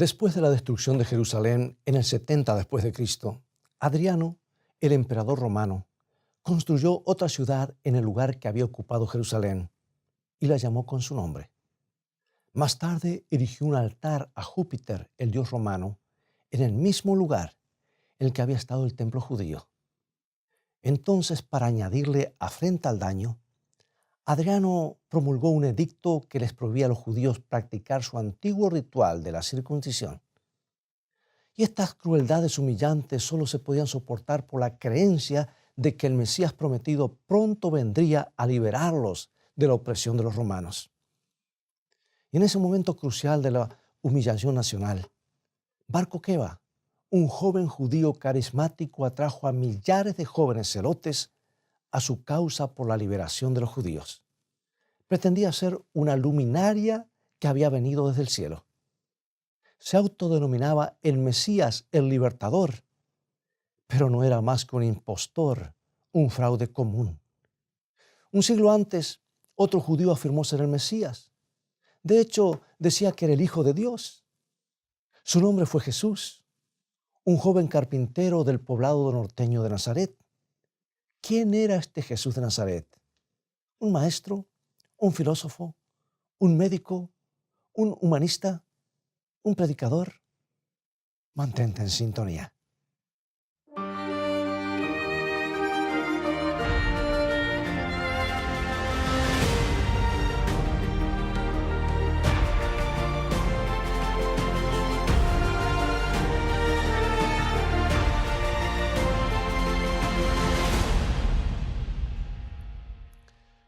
Después de la destrucción de Jerusalén en el 70 después de Cristo, Adriano, el emperador romano, construyó otra ciudad en el lugar que había ocupado Jerusalén y la llamó con su nombre. Más tarde erigió un altar a Júpiter, el dios romano, en el mismo lugar en el que había estado el templo judío. Entonces, para añadirle afrenta al daño, Adriano promulgó un edicto que les prohibía a los judíos practicar su antiguo ritual de la circuncisión. Y estas crueldades humillantes solo se podían soportar por la creencia de que el Mesías prometido pronto vendría a liberarlos de la opresión de los romanos. Y en ese momento crucial de la humillación nacional, Bar Kokhba, un joven judío carismático, atrajo a millares de jóvenes celotes a su causa por la liberación de los judíos. Pretendía ser una luminaria que había venido desde el cielo. Se autodenominaba el Mesías, el Libertador, pero no era más que un impostor, un fraude común. Un siglo antes, otro judío afirmó ser el Mesías. De hecho, decía que era el Hijo de Dios. Su nombre fue Jesús, un joven carpintero del poblado norteño de Nazaret. ¿Quién era este Jesús de Nazaret? ¿Un maestro? ¿Un filósofo? ¿Un médico? ¿Un humanista? ¿Un predicador? Mantente en sintonía.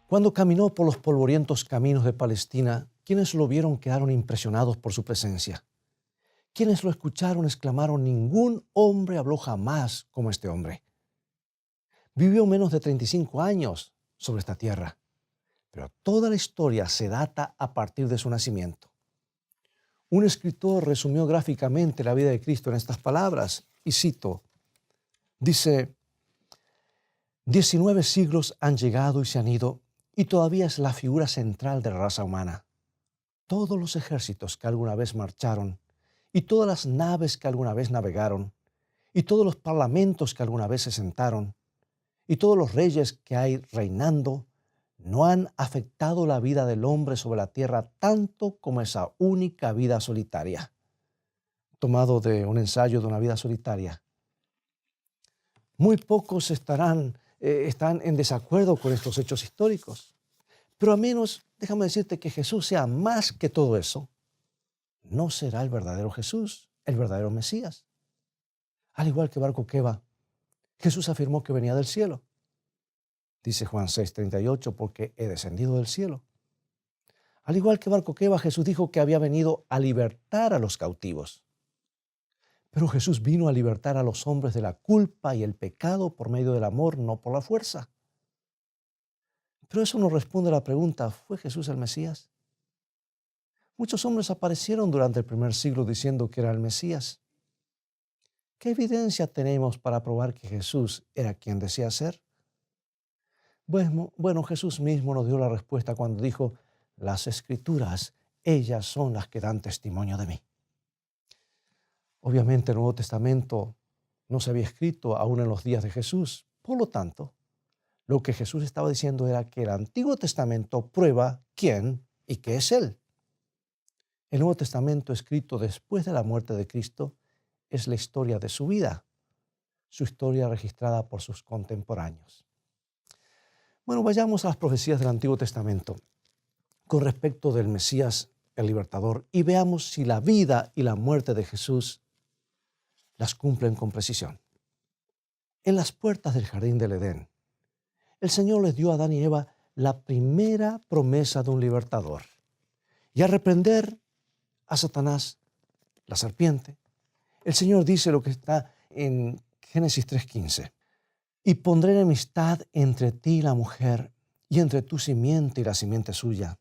Cuando caminó por los polvorientos caminos de Palestina, quienes lo vieron quedaron impresionados por su presencia. Quienes lo escucharon exclamaron: ningún hombre habló jamás como este hombre. Vivió menos de 35 años sobre esta tierra, pero toda la historia se data a partir de su nacimiento. Un escritor resumió gráficamente la vida de Cristo en estas palabras, y cito, dice: 19 siglos han llegado y se han ido, y todavía es la figura central de la raza humana. Todos los ejércitos que alguna vez marcharon, y todas las naves que alguna vez navegaron, y todos los parlamentos que alguna vez se sentaron, y todos los reyes que hay reinando, no han afectado la vida del hombre sobre la tierra tanto como esa única vida solitaria. Tomado de un ensayo de una vida solitaria. Muy pocos están en desacuerdo con estos hechos históricos. Pero a menos, déjame decirte, que Jesús sea más que todo eso, no será el verdadero Jesús, el verdadero Mesías. Al igual que Bar Kokhba, Jesús afirmó que venía del cielo. Dice Juan 6:38, porque he descendido del cielo. Al igual que Bar Kokhba, Jesús dijo que había venido a libertar a los cautivos. Pero Jesús vino a libertar a los hombres de la culpa y el pecado por medio del amor, no por la fuerza. Pero eso no responde a la pregunta: ¿fue Jesús el Mesías? Muchos hombres aparecieron durante el primer siglo diciendo que era el Mesías. ¿Qué evidencia tenemos para probar que Jesús era quien decía ser? Bueno, Jesús mismo nos dio la respuesta cuando dijo: las Escrituras, ellas son las que dan testimonio de mí. Obviamente el Nuevo Testamento no se había escrito aún en los días de Jesús. Por lo tanto, lo que Jesús estaba diciendo era que el Antiguo Testamento prueba quién y qué es Él. El Nuevo Testamento, escrito después de la muerte de Cristo, es la historia de su vida, su historia registrada por sus contemporáneos. Bueno, vayamos a las profecías del Antiguo Testamento con respecto del Mesías, el Libertador, y veamos si la vida y la muerte de Jesús las cumplen con precisión. En las puertas del jardín del Edén, el Señor les dio a Adán y Eva la primera promesa de un libertador. Y al reprender a Satanás, la serpiente, el Señor dice lo que está en Génesis 3:15. Y pondré enemistad entre ti y la mujer, y entre tu simiente y la simiente suya.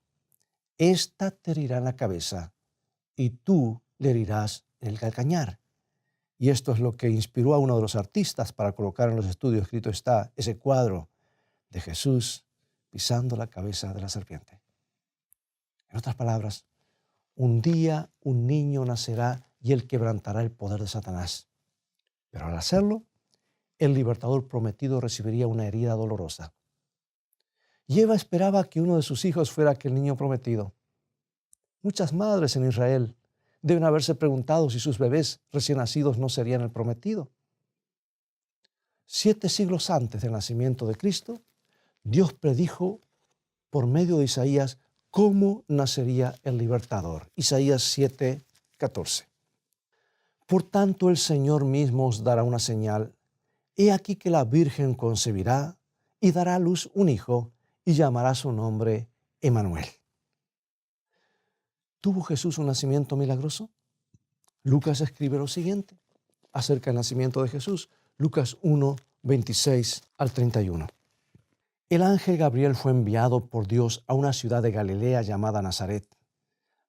Esta te herirá en la cabeza, y tú le herirás en el calcañar. Y esto es lo que inspiró a uno de los artistas para colocar en los estudios. Escrito está ese cuadro de Jesús pisando la cabeza de la serpiente. En otras palabras, un día un niño nacerá y Él quebrantará el poder de Satanás. Pero al hacerlo, el libertador prometido recibiría una herida dolorosa. Y Eva esperaba que uno de sus hijos fuera aquel niño prometido. Muchas madres en Israel deben haberse preguntado si sus bebés recién nacidos no serían el prometido. 7 siglos antes del nacimiento de Cristo, Dios predijo por medio de Isaías cómo nacería el libertador. Isaías 7:14. Por tanto, el Señor mismo os dará una señal. He aquí que la Virgen concebirá y dará a luz un hijo y llamará su nombre Emmanuel. ¿Tuvo Jesús un nacimiento milagroso? Lucas escribe lo siguiente acerca del nacimiento de Jesús. Lucas 1:26 al 31. El ángel Gabriel fue enviado por Dios a una ciudad de Galilea llamada Nazaret,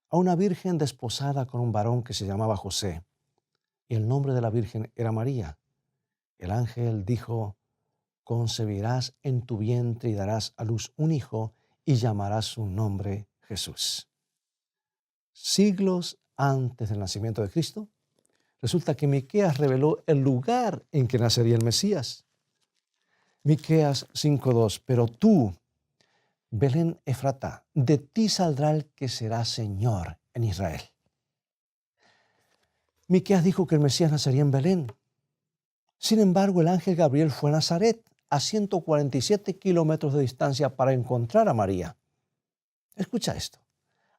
a una virgen desposada con un varón que se llamaba José, y el nombre de la virgen era María. El ángel dijo: concebirás en tu vientre y darás a luz un hijo y llamarás su nombre Jesús. Siglos antes del nacimiento de Cristo, resulta que Miqueas reveló el lugar en que nacería el Mesías. Miqueas 5:2, pero tú, Belén Efrata, de ti saldrá el que será Señor en Israel. Miqueas dijo que el Mesías nacería en Belén. Sin embargo, el ángel Gabriel fue a Nazaret, a 147 kilómetros de distancia, para encontrar a María. Escucha esto.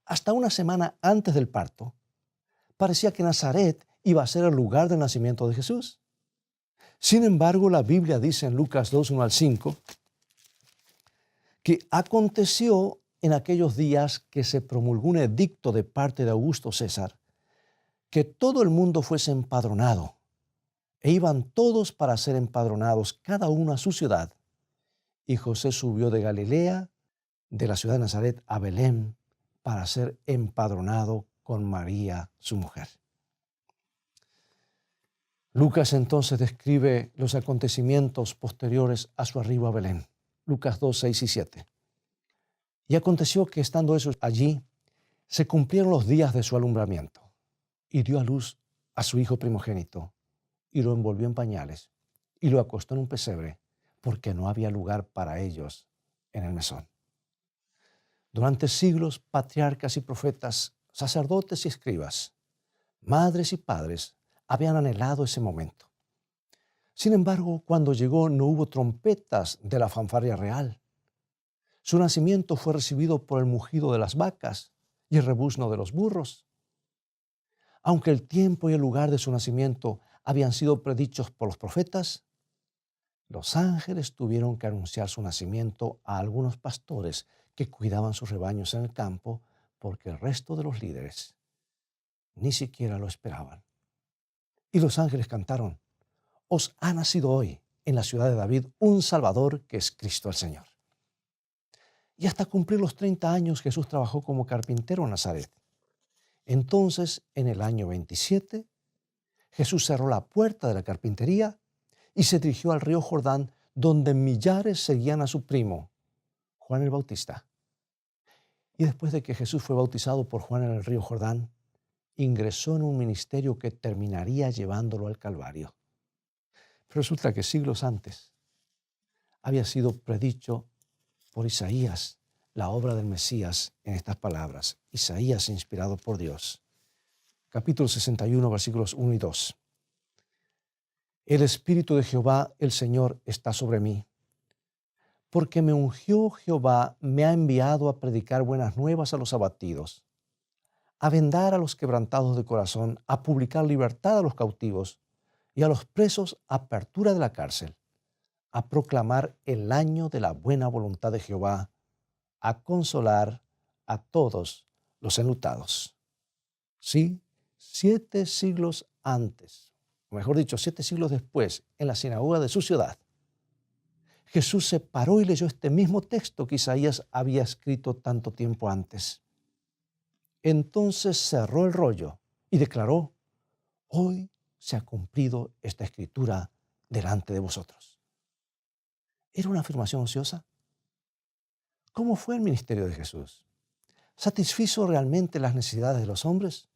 Hasta una semana antes del parto, parecía que Nazaret iba a ser el lugar del nacimiento de Jesús. Sin embargo, la Biblia dice en Lucas 2:1 al 5, que aconteció en aquellos días que se promulgó un edicto de parte de Augusto César, que todo el mundo fuese empadronado, e iban todos para ser empadronados, cada uno a su ciudad. Y José subió de Galilea, de la ciudad de Nazaret, a Belén, para ser empadronado con María, su mujer. Lucas entonces describe los acontecimientos posteriores a su arribo a Belén. Lucas 2:6 y 7. Y aconteció que estando ellos allí, se cumplieron los días de su alumbramiento, y dio a luz a su hijo primogénito, y lo envolvió en pañales, y lo acostó en un pesebre, porque no había lugar para ellos en el mesón. Durante siglos, patriarcas y profetas, sacerdotes y escribas, madres y padres, habían anhelado ese momento. Sin embargo, cuando llegó no hubo trompetas de la fanfarria real. Su nacimiento fue recibido por el mugido de las vacas y el rebuzno de los burros. Aunque el tiempo y el lugar de su nacimiento habían sido predichos por los profetas, los ángeles tuvieron que anunciar su nacimiento a algunos pastores que cuidaban sus rebaños en el campo, porque el resto de los líderes ni siquiera lo esperaban. Y los ángeles cantaron: os ha nacido hoy en la ciudad de David un Salvador, que es Cristo el Señor. Y hasta cumplir los 30 años Jesús trabajó como carpintero en Nazaret. Entonces, en el año 27, Jesús cerró la puerta de la carpintería y se dirigió al río Jordán, donde millares seguían a su primo, Juan el Bautista. Y después de que Jesús fue bautizado por Juan en el río Jordán, ingresó en un ministerio que terminaría llevándolo al Calvario. Pero resulta que siglos antes había sido predicho por Isaías la obra del Mesías en estas palabras. Isaías, inspirado por Dios. Capítulo 61, versículos 1 y 2. El Espíritu de Jehová, el Señor, está sobre mí, porque me ungió Jehová, me ha enviado a predicar buenas nuevas a los abatidos, a vendar a los quebrantados de corazón, a publicar libertad a los cautivos y a los presos apertura de la cárcel, a proclamar el año de la buena voluntad de Jehová, a consolar a todos los enlutados. Sí, 7 siglos antes, o mejor dicho, 7 siglos después, en la sinagoga de su ciudad, Jesús se paró y leyó este mismo texto que Isaías había escrito tanto tiempo antes. Entonces cerró el rollo y declaró: hoy se ha cumplido esta escritura delante de vosotros. ¿Era una afirmación ociosa? ¿Cómo fue el ministerio de Jesús? ¿Satisfizo realmente las necesidades de los hombres?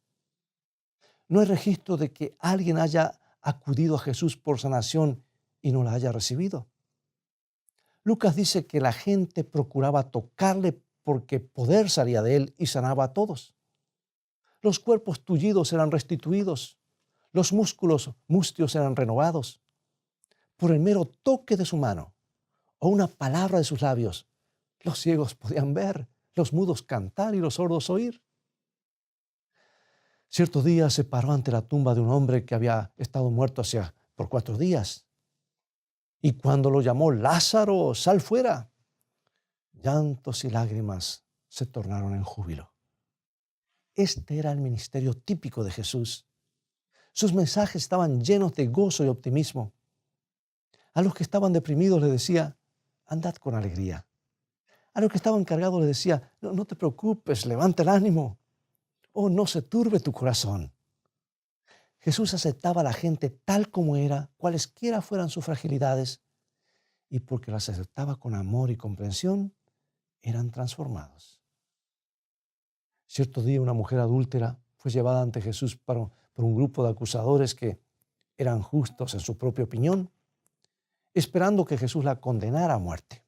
No hay registro de que alguien haya acudido a Jesús por sanación y no la haya recibido. Lucas dice que la gente procuraba tocarle porque poder salía de él y sanaba a todos. Los cuerpos tullidos eran restituidos, los músculos mustios eran renovados. Por el mero toque de su mano o una palabra de sus labios, los ciegos podían ver, los mudos cantar y los sordos oír. Cierto día se paró ante la tumba de un hombre que había estado muerto por 4 días. Y cuando lo llamó, Lázaro, sal fuera, llantos y lágrimas se tornaron en júbilo. Este era el ministerio típico de Jesús. Sus mensajes estaban llenos de gozo y optimismo. A los que estaban deprimidos les decía, andad con alegría. A los que estaban cargados les decía, no te preocupes, levanta el ánimo. Oh, no se turbe tu corazón. Jesús aceptaba a la gente tal como era, cualesquiera fueran sus fragilidades, y porque las aceptaba con amor y comprensión, eran transformados. Cierto día una mujer adúltera fue llevada ante Jesús por un grupo de acusadores que eran justos en su propia opinión, esperando que Jesús la condenara a muerte.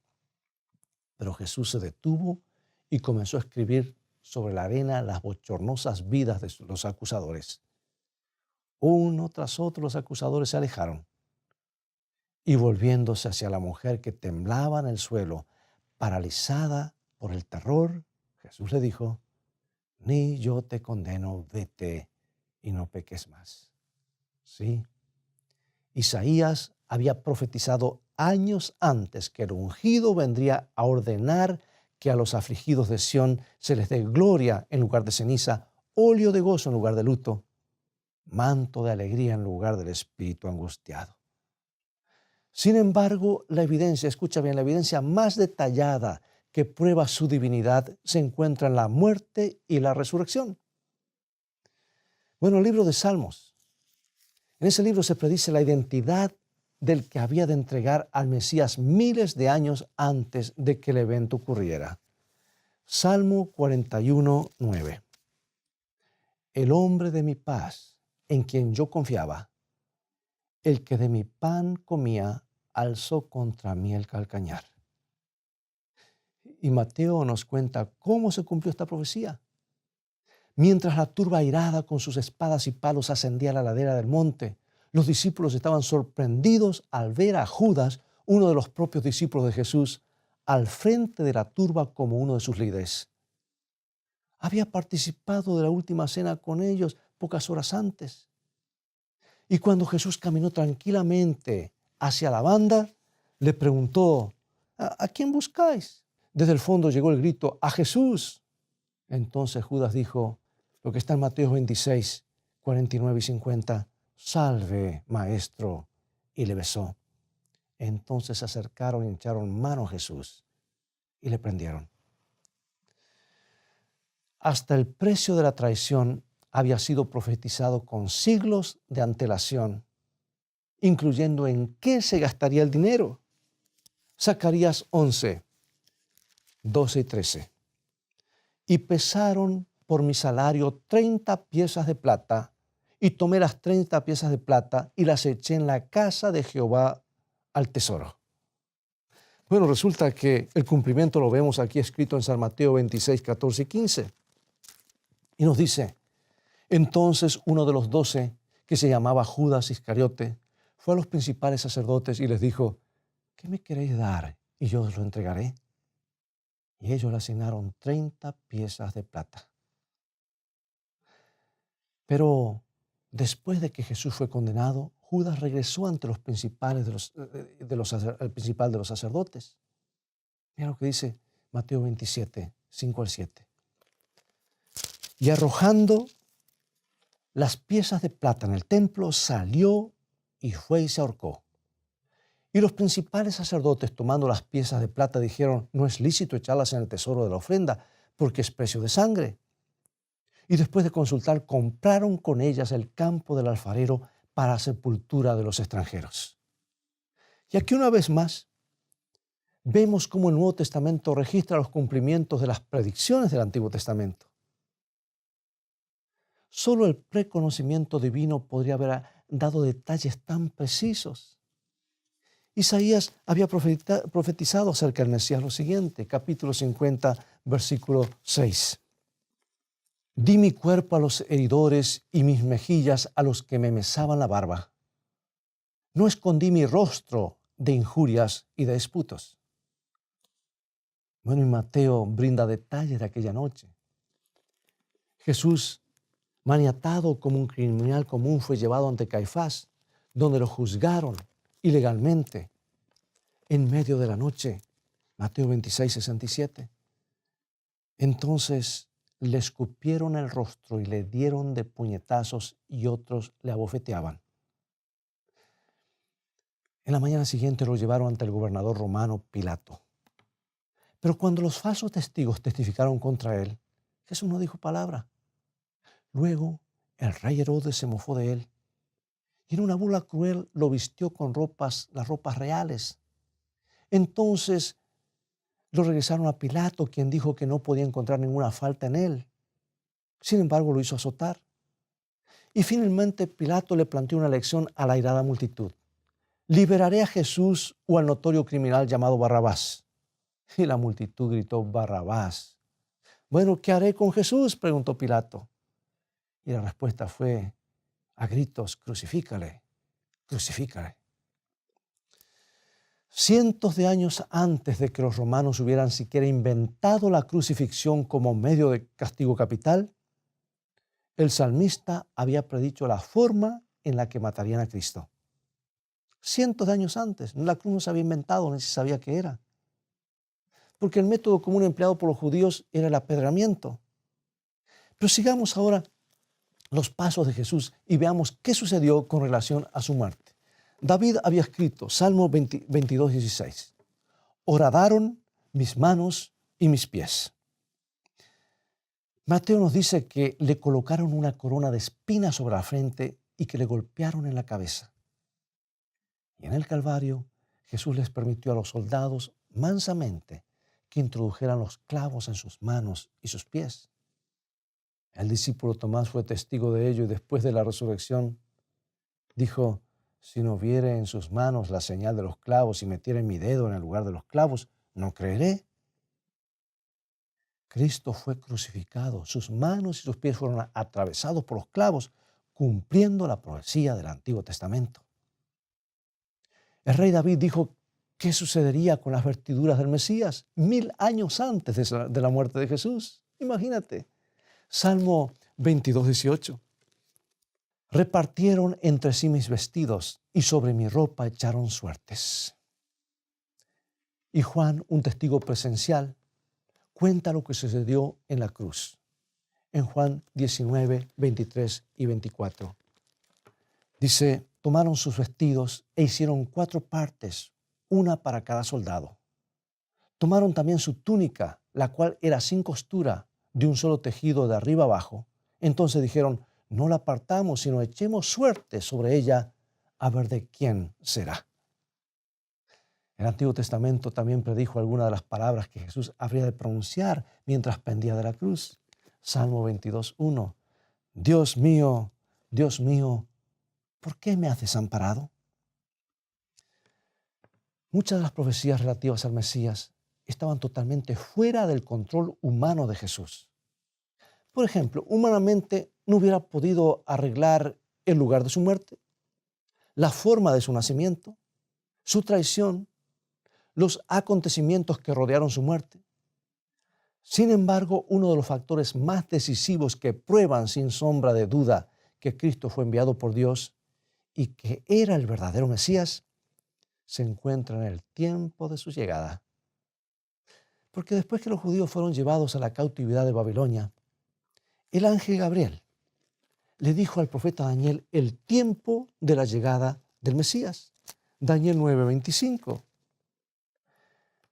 Pero Jesús se detuvo y comenzó a escribir sobre la arena las bochornosas vidas de los acusadores. Uno tras otro los acusadores se alejaron y volviéndose hacia la mujer que temblaba en el suelo, paralizada por el terror, Jesús le dijo, ni yo te condeno, vete y no peques más. Sí, Isaías había profetizado años antes que el ungido vendría a ordenar que a los afligidos de Sión se les dé gloria en lugar de ceniza, óleo de gozo en lugar de luto, manto de alegría en lugar del espíritu angustiado. Sin embargo, la evidencia, escucha bien, la evidencia más detallada que prueba su divinidad se encuentra en la muerte y la resurrección. Bueno, el libro de Salmos. En ese libro se predice la identidad del que había de entregar al Mesías miles de años antes de que el evento ocurriera. Salmo 41, 9. El hombre de mi paz, en quien yo confiaba, el que de mi pan comía, alzó contra mí el calcañar. Y Mateo nos cuenta cómo se cumplió esta profecía. Mientras la turba airada con sus espadas y palos ascendía a la ladera del monte, los discípulos estaban sorprendidos al ver a Judas, uno de los propios discípulos de Jesús, al frente de la turba como uno de sus líderes. Había participado de la última cena con ellos pocas horas antes. Y cuando Jesús caminó tranquilamente hacia la banda, le preguntó, ¿a quién buscáis? Desde el fondo llegó el grito, ¡a Jesús! Entonces Judas dijo, lo que está en Mateo 26, 49 y 50, salve, maestro, y le besó. Entonces se acercaron y echaron mano a Jesús y le prendieron. Hasta el precio de la traición había sido profetizado con siglos de antelación, incluyendo en qué se gastaría el dinero. Zacarías 11, 12 y 13. Y pesaron por mi salario 30 piezas de plata, y tomé las 30 piezas de plata y las eché en la casa de Jehová al tesoro. Bueno, resulta que el cumplimiento lo vemos aquí escrito en San Mateo 26, 14 y 15. Y nos dice, entonces uno de los 12, que se llamaba Judas Iscariote, fue a los principales sacerdotes y les dijo, ¿qué me queréis dar? Y yo os lo entregaré. Y ellos le asignaron 30 piezas de plata. Pero después de que Jesús fue condenado, Judas regresó ante los principales el principal de los sacerdotes. Mira lo que dice Mateo 27, 5 al 7. Y arrojando las piezas de plata en el templo, salió y fue y se ahorcó. Y los principales sacerdotes, tomando las piezas de plata, dijeron, no es lícito echarlas en el tesoro de la ofrenda, porque es precio de sangre. Y después de consultar, compraron con ellas el campo del alfarero para sepultura de los extranjeros. Y aquí una vez más, vemos cómo el Nuevo Testamento registra los cumplimientos de las predicciones del Antiguo Testamento. Solo el preconocimiento divino podría haber dado detalles tan precisos. Isaías había profetizado acerca del Mesías lo siguiente, capítulo 50, versículo 6. Di mi cuerpo a los heridores y mis mejillas a los que me mesaban la barba. No escondí mi rostro de injurias y de disputos. Bueno, y Mateo brinda detalles de aquella noche. Jesús, maniatado como un criminal común, fue llevado ante Caifás, donde lo juzgaron ilegalmente en medio de la noche. Mateo 26, 67. Entonces le escupieron el rostro y le dieron de puñetazos y otros le abofeteaban. En la mañana siguiente lo llevaron ante el gobernador romano Pilato. Pero cuando los falsos testigos testificaron contra él, Jesús no dijo palabra. Luego el rey Herodes se mofó de él y en una burla cruel lo vistió con las ropas reales. Entonces lo regresaron a Pilato, quien dijo que no podía encontrar ninguna falta en él. Sin embargo, lo hizo azotar. Y finalmente Pilato le planteó una lección a la airada multitud. ¿Liberaré a Jesús o al notorio criminal llamado Barrabás? Y la multitud gritó, Barrabás. Bueno, ¿qué haré con Jesús?, preguntó Pilato. Y la respuesta fue a gritos, crucifícale, crucifícale. Cientos de años antes de que los romanos hubieran siquiera inventado la crucifixión como medio de castigo capital, el salmista había predicho la forma en la que matarían a Cristo. Cientos de años antes, la cruz no se había inventado, ni se sabía qué era. Porque el método común empleado por los judíos era el apedreamiento. Pero sigamos ahora los pasos de Jesús y veamos qué sucedió con relación a su muerte. David había escrito, Salmo 22, 16, horadaron mis manos y mis pies. Mateo nos dice que le colocaron una corona de espinas sobre la frente y que le golpearon en la cabeza. Y en el Calvario, Jesús les permitió a los soldados mansamente que introdujeran los clavos en sus manos y sus pies. El discípulo Tomás fue testigo de ello y después de la resurrección dijo, si no viere en sus manos la señal de los clavos y metiere mi dedo en el lugar de los clavos, no creeré. Cristo fue crucificado, sus manos y sus pies fueron atravesados por los clavos, cumpliendo la profecía del Antiguo Testamento. El rey David dijo qué sucedería con las vestiduras del Mesías 1000 años antes de la muerte de Jesús. Imagínate. Salmo 22, 18. Repartieron entre sí mis vestidos y sobre mi ropa echaron suertes. Y Juan, un testigo presencial, cuenta lo que sucedió en la cruz. En Juan 19, 23 y 24. Dice, tomaron sus vestidos e hicieron 4 partes, una para cada soldado. Tomaron también su túnica, la cual era sin costura, de un solo tejido de arriba abajo. Entonces dijeron, no la partamos, sino echemos suerte sobre ella a ver de quién será. El Antiguo Testamento también predijo algunas de las palabras que Jesús habría de pronunciar mientras pendía de la cruz. Salmo 22, 1. Dios mío, ¿por qué me has desamparado? Muchas de las profecías relativas al Mesías estaban totalmente fuera del control humano de Jesús. Por ejemplo, humanamente no hubiera podido arreglar el lugar de su muerte, la forma de su nacimiento, su traición, los acontecimientos que rodearon su muerte. Sin embargo, uno de los factores más decisivos que prueban sin sombra de duda que Cristo fue enviado por Dios y que era el verdadero Mesías, se encuentra en el tiempo de su llegada. Porque después que los judíos fueron llevados a la cautividad de Babilonia, el ángel Gabriel le dijo al profeta Daniel el tiempo de la llegada del Mesías. Daniel 9:25.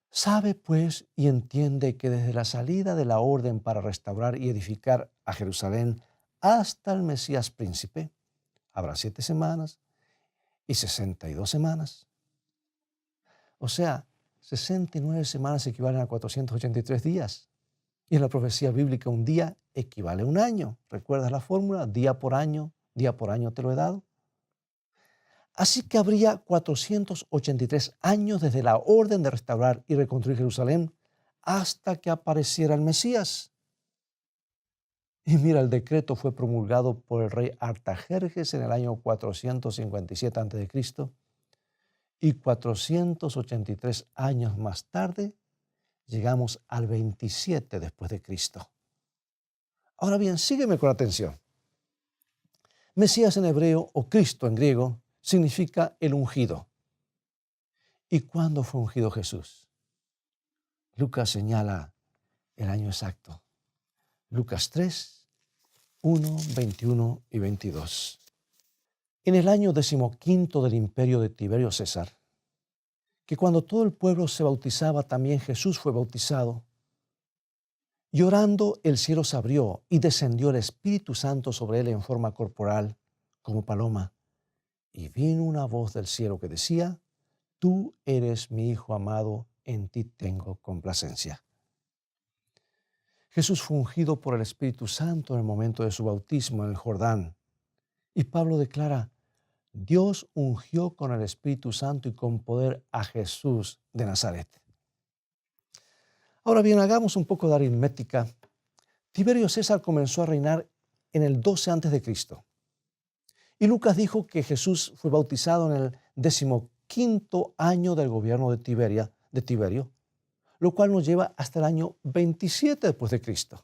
Sabe pues y entiende que desde la salida de la orden para restaurar y edificar a Jerusalén hasta el Mesías príncipe, habrá 7 semanas y 62 semanas. O sea, 69 semanas equivalen a 483 días. Y en la profecía bíblica un día equivale a un año. ¿Recuerdas la fórmula? Día por año te lo he dado. Así que habría 483 años desde la orden de restaurar y reconstruir Jerusalén hasta que apareciera el Mesías. Y mira, el decreto fue promulgado por el rey Artajerjes en el año 457 a.C. y 483 años más tarde llegamos al 27 después de Cristo. Ahora bien, sígueme con atención. Mesías en hebreo o Cristo en griego significa el ungido. ¿Y cuándo fue ungido Jesús? Lucas señala el año exacto. Lucas 3, 1, 21 y 22. En el año 15 del imperio de Tiberio César, que cuando todo el pueblo se bautizaba, también Jesús fue bautizado. Y orando, el cielo se abrió y descendió el Espíritu Santo sobre él en forma corporal, como paloma. Y vino una voz del cielo que decía: Tú eres mi Hijo amado, en ti tengo complacencia. Jesús fue ungido por el Espíritu Santo en el momento de su bautismo en el Jordán. Y Pablo declara: Dios ungió con el Espíritu Santo y con poder a Jesús de Nazaret. Ahora bien, hagamos un poco de aritmética. Tiberio César comenzó a reinar en el 12 a.C. Y Lucas dijo que Jesús fue bautizado en el 15º año del gobierno de Tiberio, lo cual nos lleva hasta el año 27 después de Cristo.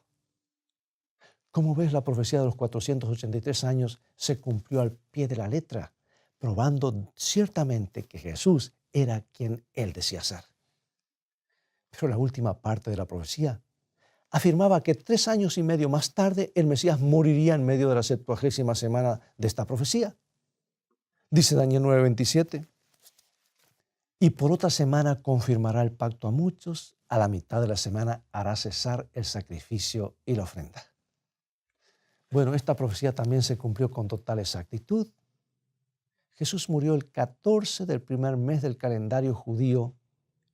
Como ves, la profecía de los 483 años se cumplió al pie de la letra, probando ciertamente que Jesús era quien él decía ser. Pero la última parte de la profecía afirmaba que 3 años y medio más tarde el Mesías moriría en medio de la 70ª semana de esta profecía. Dice Daniel 9:27, y por otra semana confirmará el pacto a muchos, a la mitad de la semana hará cesar el sacrificio y la ofrenda. Bueno, esta profecía también se cumplió con total exactitud. Jesús murió el 14 del primer mes del calendario judío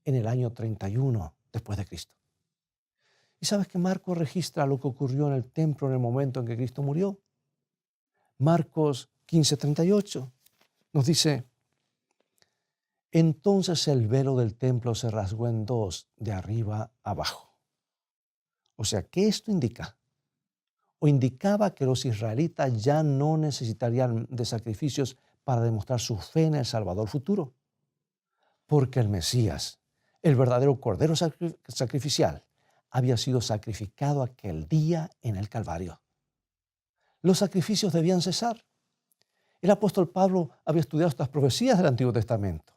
en el año 31 después de Cristo. ¿Y sabes que Marcos registra lo que ocurrió en el templo en el momento en que Cristo murió? Marcos 15:38 nos dice: Entonces el velo del templo se rasgó en dos, de arriba abajo. O sea, ¿qué esto indica? O indicaba que los israelitas ya no necesitarían de sacrificios para demostrar su fe en el Salvador futuro. Porque el Mesías, el verdadero Cordero sacrificial, había sido sacrificado aquel día en el Calvario. Los sacrificios debían cesar. El apóstol Pablo había estudiado estas profecías del Antiguo Testamento.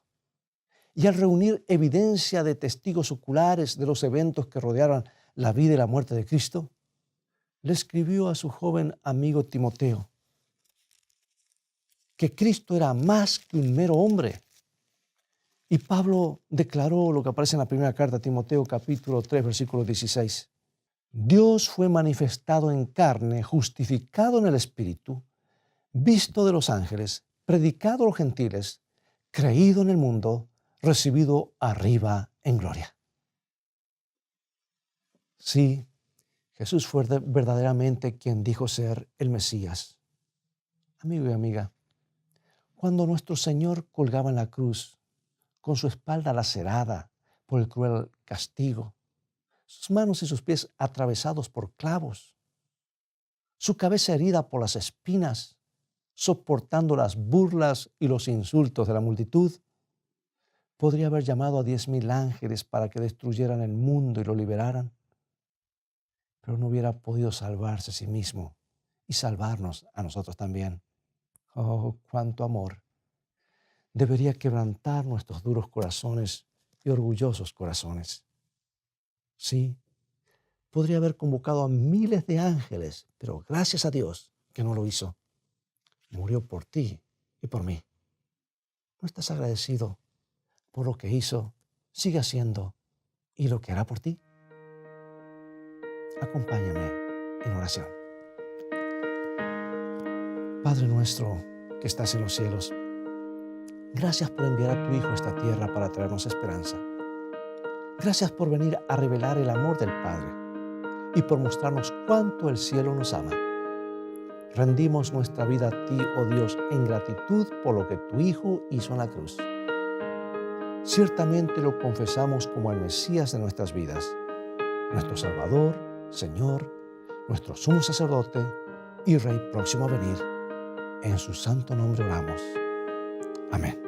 Y al reunir evidencia de testigos oculares de los eventos que rodearon la vida y la muerte de Cristo, le escribió a su joven amigo Timoteo que Cristo era más que un mero hombre. Y Pablo declaró lo que aparece en la primera carta a Timoteo, capítulo 3, versículo 16. Dios fue manifestado en carne, justificado en el Espíritu, visto de los ángeles, predicado a los gentiles, creído en el mundo, recibido arriba en gloria. Sí, Jesús fue verdaderamente quien dijo ser el Mesías. Amigo y amiga, cuando nuestro Señor colgaba en la cruz, con su espalda lacerada por el cruel castigo, sus manos y sus pies atravesados por clavos, su cabeza herida por las espinas, soportando las burlas y los insultos de la multitud, podría haber llamado a 10,000 ángeles para que destruyeran el mundo y lo liberaran, pero no hubiera podido salvarse a sí mismo y salvarnos a nosotros también. Oh, cuánto amor debería quebrantar nuestros duros corazones y orgullosos corazones. Sí, podría haber convocado a miles de ángeles, pero gracias a Dios que no lo hizo. Murió por ti y por mí. ¿No estás agradecido por lo que hizo, sigue haciendo y lo que hará por ti? Acompáñame en oración. Padre nuestro que estás en los cielos, gracias por enviar a tu Hijo a esta tierra para traernos esperanza. Gracias por venir a revelar el amor del Padre y por mostrarnos cuánto el cielo nos ama. Rendimos nuestra vida a ti, oh Dios, en gratitud por lo que tu Hijo hizo en la cruz. Ciertamente lo confesamos como el Mesías de nuestras vidas, nuestro Salvador, Señor, nuestro sumo sacerdote y Rey próximo a venir. En su santo nombre oramos. Amén.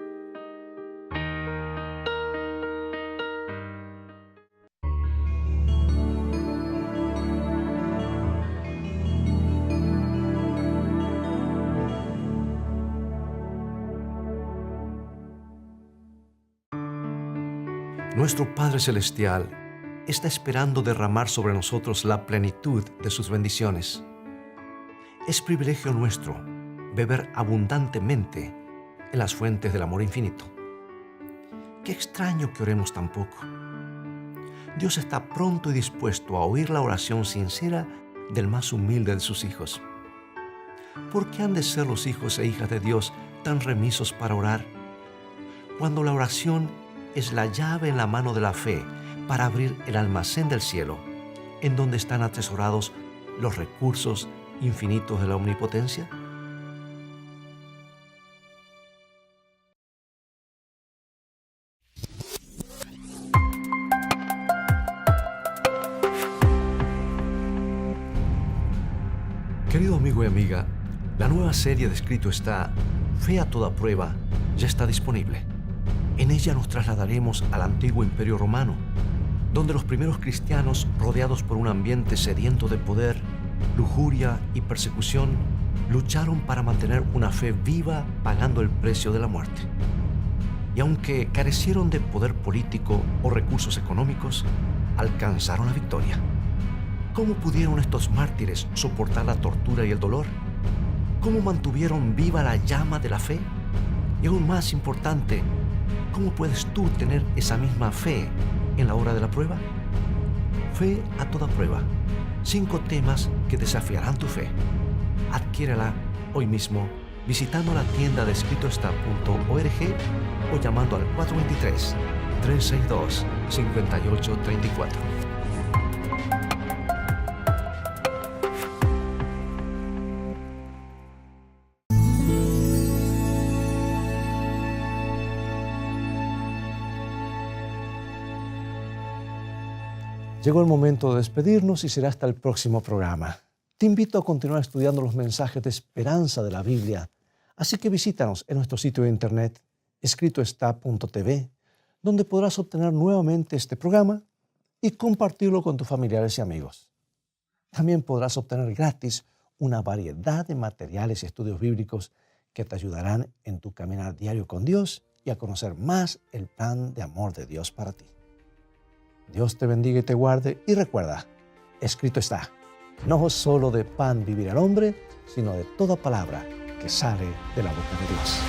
Nuestro Padre Celestial está esperando derramar sobre nosotros la plenitud de sus bendiciones. Es privilegio nuestro beber abundantemente en las fuentes del amor infinito. Qué extraño que oremos tan poco. Dios está pronto y dispuesto a oír la oración sincera del más humilde de sus hijos. ¿Por qué han de ser los hijos e hijas de Dios tan remisos para orar? Cuando la oración es la llave en la mano de la fe para abrir el almacén del cielo, en donde están atesorados los recursos infinitos de la omnipotencia. Querido amigo y amiga, la nueva serie de Escrito está, Fe a toda prueba, ya está disponible. En ella nos trasladaremos al antiguo Imperio Romano, donde los primeros cristianos, rodeados por un ambiente sediento de poder, lujuria y persecución, lucharon para mantener una fe viva pagando el precio de la muerte. Y aunque carecieron de poder político o recursos económicos, alcanzaron la victoria. ¿Cómo pudieron estos mártires soportar la tortura y el dolor? ¿Cómo mantuvieron viva la llama de la fe? Y aún más importante, ¿cómo puedes tú tener esa misma fe en la hora de la prueba? Fe a toda prueba. 5 temas que desafiarán tu fe. Adquiérela hoy mismo visitando la tienda de escritoestá.org o llamando al 423-362-5834. Llegó el momento de despedirnos y será hasta el próximo programa. Te invito a continuar estudiando los mensajes de esperanza de la Biblia, así que visítanos en nuestro sitio de internet escritoestá.tv, donde podrás obtener nuevamente este programa y compartirlo con tus familiares y amigos. También podrás obtener gratis una variedad de materiales y estudios bíblicos que te ayudarán en tu caminar diario con Dios y a conocer más el plan de amor de Dios para ti. Dios te bendiga y te guarde, y recuerda, escrito está, no solo de pan vivirá el hombre, sino de toda palabra que sale de la boca de Dios.